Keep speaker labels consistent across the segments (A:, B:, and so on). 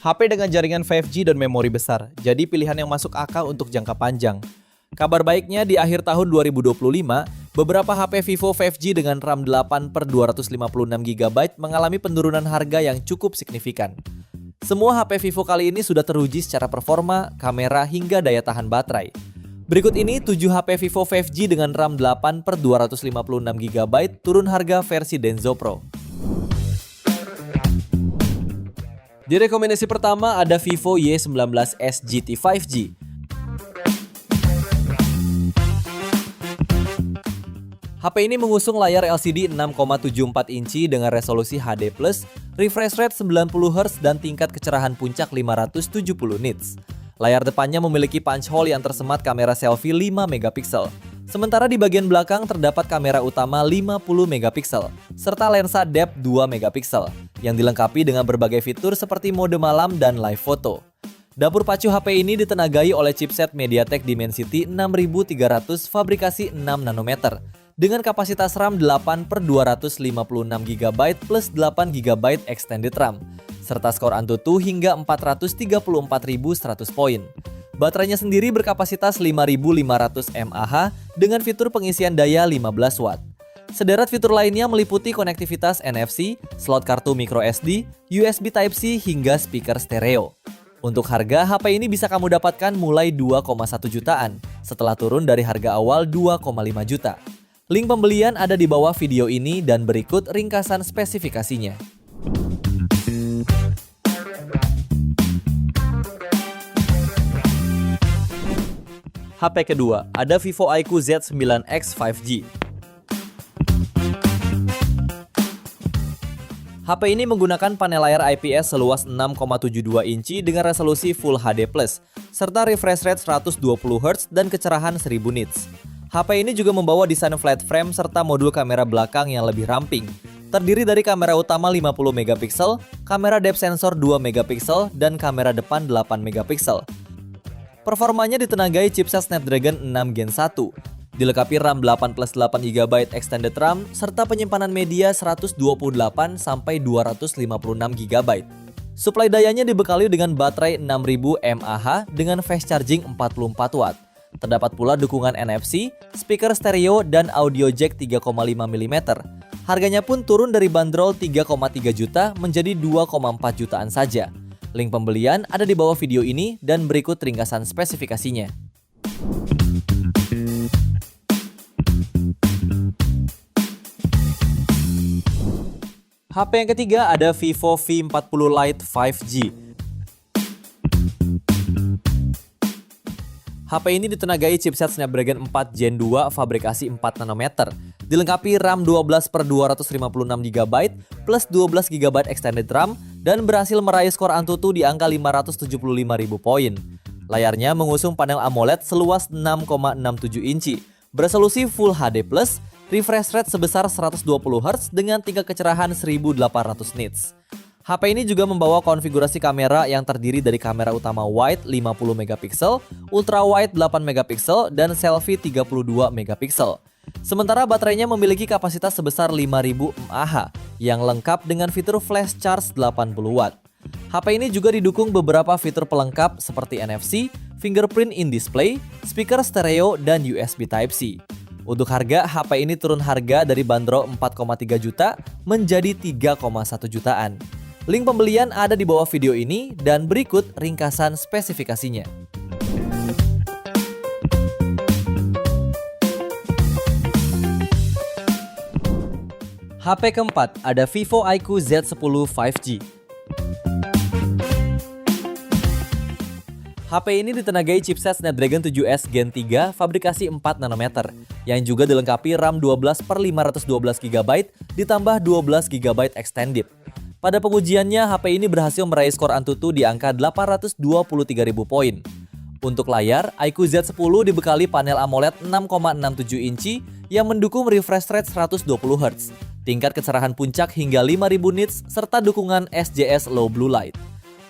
A: HP dengan jaringan 5G dan memori besar, jadi pilihan yang masuk akal untuk jangka panjang. Kabar baiknya di akhir tahun 2025, beberapa HP Vivo 5G dengan RAM 8 per 256 GB mengalami penurunan harga yang cukup signifikan. Semua HP Vivo kali ini sudah teruji secara performa, kamera, hingga daya tahan baterai. Berikut ini 7 HP Vivo 5G dengan RAM 8 per 256 GB turun harga versi Denso Pro. Di rekomendasi pertama ada Vivo Y19s GT 5G. HP ini mengusung layar LCD 6,74 inci dengan resolusi HD+, refresh rate 90Hz dan tingkat kecerahan puncak 570 nits. Layar depannya memiliki punch hole yang tersemat kamera selfie 5 megapiksel. Sementara di bagian belakang terdapat kamera utama 50 megapiksel serta lensa depth 2 megapiksel yang dilengkapi dengan berbagai fitur seperti mode malam dan live photo. Dapur pacu HP ini ditenagai oleh chipset MediaTek Dimensity 6300 fabrikasi 6 nanometer dengan kapasitas RAM 8 per 256 GB plus 8 GB extended RAM serta skor Antutu hingga 434.100 poin. Baterainya sendiri berkapasitas 5.500 mAh dengan fitur pengisian daya 15 Watt. Sederet fitur lainnya meliputi konektivitas NFC, slot kartu microSD, USB Type-C hingga speaker stereo. Untuk harga, HP ini bisa kamu dapatkan mulai 2,1 jutaan setelah turun dari harga awal 2,5 juta. Link pembelian ada di bawah video ini dan berikut ringkasan spesifikasinya. HP kedua, ada Vivo iQOO Z9X 5G. HP ini menggunakan panel layar IPS seluas 6,72 inci dengan resolusi Full HD+, serta refresh rate 120Hz dan kecerahan 1000 nits. HP ini juga membawa desain flat frame serta modul kamera belakang yang lebih ramping. Terdiri dari kamera utama 50 megapiksel, kamera depth sensor 2 megapiksel, dan kamera depan 8 megapiksel. Performanya ditenagai chipset Snapdragon 6 Gen 1, dilengkapi RAM 8 plus 8 GB extended RAM, serta penyimpanan media 128 sampai 256 GB. Suplai dayanya dibekali dengan baterai 6000 mAh dengan fast charging 44 Watt. Terdapat pula dukungan NFC, speaker stereo, dan audio jack 3,5 mm. Harganya pun turun dari bandrol 3,3 juta menjadi 2,4 jutaan saja. Link pembelian ada di bawah video ini dan berikut ringkasan spesifikasinya. HP yang ketiga ada Vivo V40 Lite 5G. HP ini ditenagai chipset Snapdragon 4 Gen 2 fabrikasi 4 nanometer, dilengkapi RAM 12 per 256 GB plus 12 GB extended RAM dan berhasil meraih skor Antutu di angka 575.000 poin. Layarnya mengusung panel AMOLED seluas 6,67 inci, beresolusi Full HD+, refresh rate sebesar 120Hz dengan tingkat kecerahan 1800 nits. HP ini juga membawa konfigurasi kamera yang terdiri dari kamera utama wide 50 megapiksel, ultra wide 8 megapiksel, dan selfie 32 megapiksel. Sementara baterainya memiliki kapasitas sebesar 5000 mAh yang lengkap dengan fitur flash charge 80 Watt. HP ini juga didukung beberapa fitur pelengkap seperti NFC, fingerprint in display, speaker stereo, dan USB Type-C. Untuk harga, HP ini turun harga dari bandrol 4,3 juta menjadi 3,1 jutaan. Link pembelian ada di bawah video ini dan berikut ringkasan spesifikasinya. HP keempat ada Vivo iQOO Z10 5G. HP ini ditenagai chipset Snapdragon 7S Gen 3 fabrikasi 4 nanometer yang juga dilengkapi RAM 12 per 512 GB ditambah 12 GB extended. Pada pengujiannya, HP ini berhasil meraih skor Antutu di angka 823.000 poin. Untuk layar, iQOO Z10 dibekali panel AMOLED 6,67 inci yang mendukung refresh rate 120Hz, tingkat kecerahan puncak hingga 5000 nits, serta dukungan SJS Low Blue Light.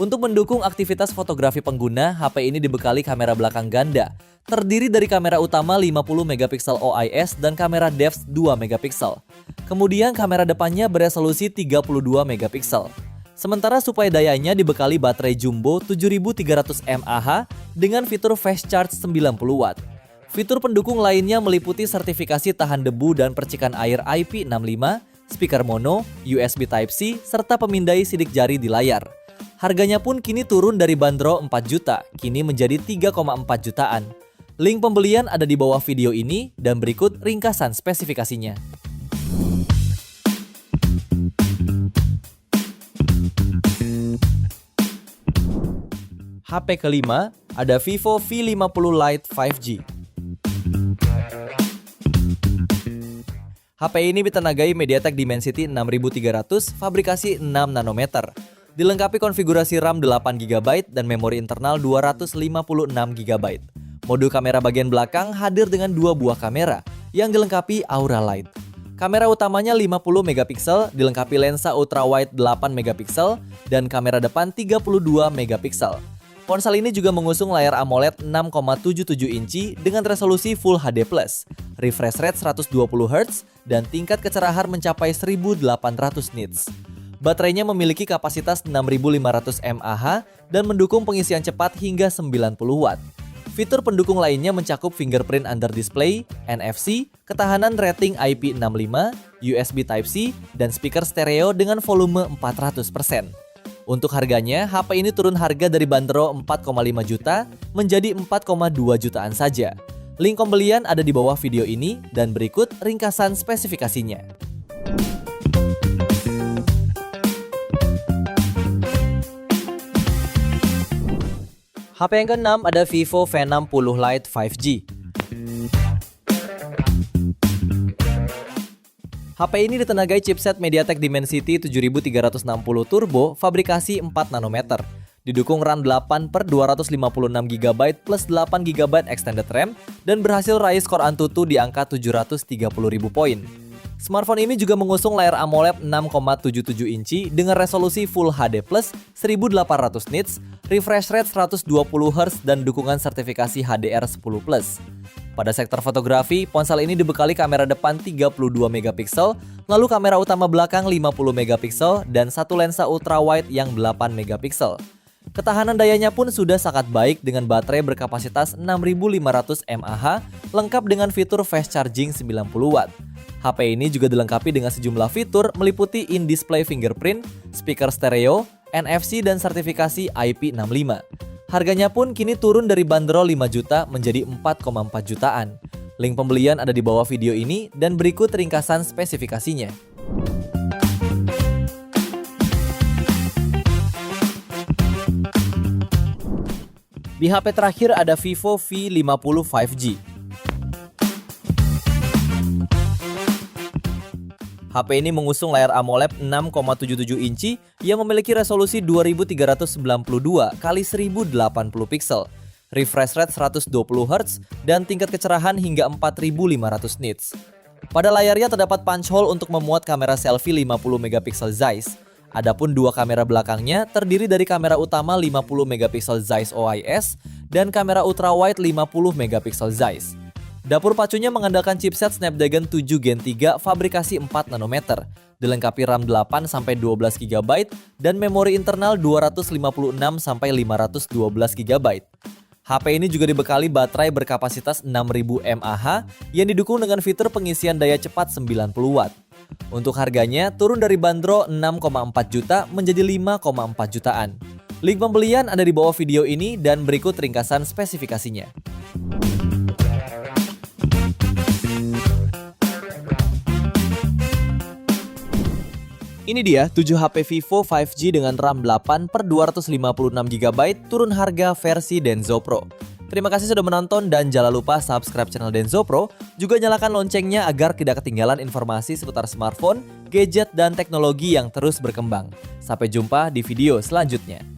A: Untuk mendukung aktivitas fotografi pengguna, HP ini dibekali kamera belakang ganda, terdiri dari kamera utama 50 megapiksel OIS dan kamera depth 2 megapiksel. Kemudian kamera depannya beresolusi 32 megapiksel. Sementara suplai dayanya dibekali baterai jumbo 7300 mAh dengan fitur fast charge 90 Watt. Fitur pendukung lainnya meliputi sertifikasi tahan debu dan percikan air IP65, speaker mono, USB Type-C, serta pemindai sidik jari di layar. Harganya pun kini turun dari bandrol 4 juta, kini menjadi 3,4 jutaan. Link pembelian ada di bawah video ini dan berikut ringkasan spesifikasinya. HP kelima ada Vivo V50 Lite 5G. HP ini ditenagai MediaTek Dimensity 6300, fabrikasi 6 nanometer. Dilengkapi konfigurasi RAM 8GB dan memori internal 256GB. Modul kamera bagian belakang hadir dengan 2 buah kamera yang dilengkapi Aura Light. Kamera utamanya 50 megapiksel, dilengkapi lensa ultrawide 8 megapiksel dan kamera depan 32 megapiksel. Ponsel ini juga mengusung layar AMOLED 6,77 inci dengan resolusi Full HD+, refresh rate 120Hz, dan tingkat kecerahan mencapai 1800 nits. Baterainya memiliki kapasitas 6500 mAh dan mendukung pengisian cepat hingga 90 Watt. Fitur pendukung lainnya mencakup fingerprint under display, NFC, ketahanan rating IP65, USB Type-C, dan speaker stereo dengan volume 400%. Untuk harganya, HP ini turun harga dari bandrol 4,5 juta menjadi 4,2 jutaan saja. Link pembelian ada di bawah video ini dan berikut ringkasan spesifikasinya. HP yang keenam ada Vivo V60 Lite 5G. HP ini ditenagai chipset MediaTek Dimensity 7360 Turbo, fabrikasi 4 nanometer. Didukung RAM 8/256GB plus 8GB extended RAM dan berhasil raih skor Antutu di angka 730.000 poin. Smartphone ini juga mengusung layar AMOLED 6,77 inci dengan resolusi Full HD+, 1800 nits, refresh rate 120Hz dan dukungan sertifikasi HDR10+. Pada sektor fotografi, ponsel ini dibekali kamera depan 32 megapiksel, lalu kamera utama belakang 50 megapiksel dan satu lensa ultrawide yang 8 megapiksel. Ketahanan dayanya pun sudah sangat baik dengan baterai berkapasitas 6500 mAh lengkap dengan fitur fast charging 90 Watt. HP ini juga dilengkapi dengan sejumlah fitur meliputi in-display fingerprint, speaker stereo, NFC dan sertifikasi IP65. Harganya pun kini turun dari bandrol 5 juta menjadi 4,4 jutaan. Link pembelian ada di bawah video ini dan berikut ringkasan spesifikasinya. Di HP terakhir ada Vivo V50 5G. HP ini mengusung layar AMOLED 6,77 inci yang memiliki resolusi 2392 x 1080 pixel, refresh rate 120Hz, dan tingkat kecerahan hingga 4500 nits. Pada layarnya terdapat punch hole untuk memuat kamera selfie 50 megapiksel Zeiss. Adapun dua kamera belakangnya terdiri dari kamera utama 50 megapiksel Zeiss OIS dan kamera ultrawide 50 megapiksel Zeiss. Dapur pacunya mengandalkan chipset Snapdragon 7 Gen 3 fabrikasi 4 nanometer, dilengkapi RAM 8-12GB dan memori internal 256-512GB. HP ini juga dibekali baterai berkapasitas 6000 mAh yang didukung dengan fitur pengisian daya cepat 90 Watt. Untuk harganya turun dari bandrol 6,4 juta menjadi 5,4 jutaan. Link pembelian ada di bawah video ini dan berikut ringkasan spesifikasinya. Ini dia 7 HP Vivo 5G dengan RAM 8/256GB turun harga versi Denso Pro. Terima kasih sudah menonton dan jangan lupa subscribe channel Denso Pro, juga nyalakan loncengnya agar tidak ketinggalan informasi seputar smartphone, gadget, dan teknologi yang terus berkembang. Sampai jumpa di video selanjutnya.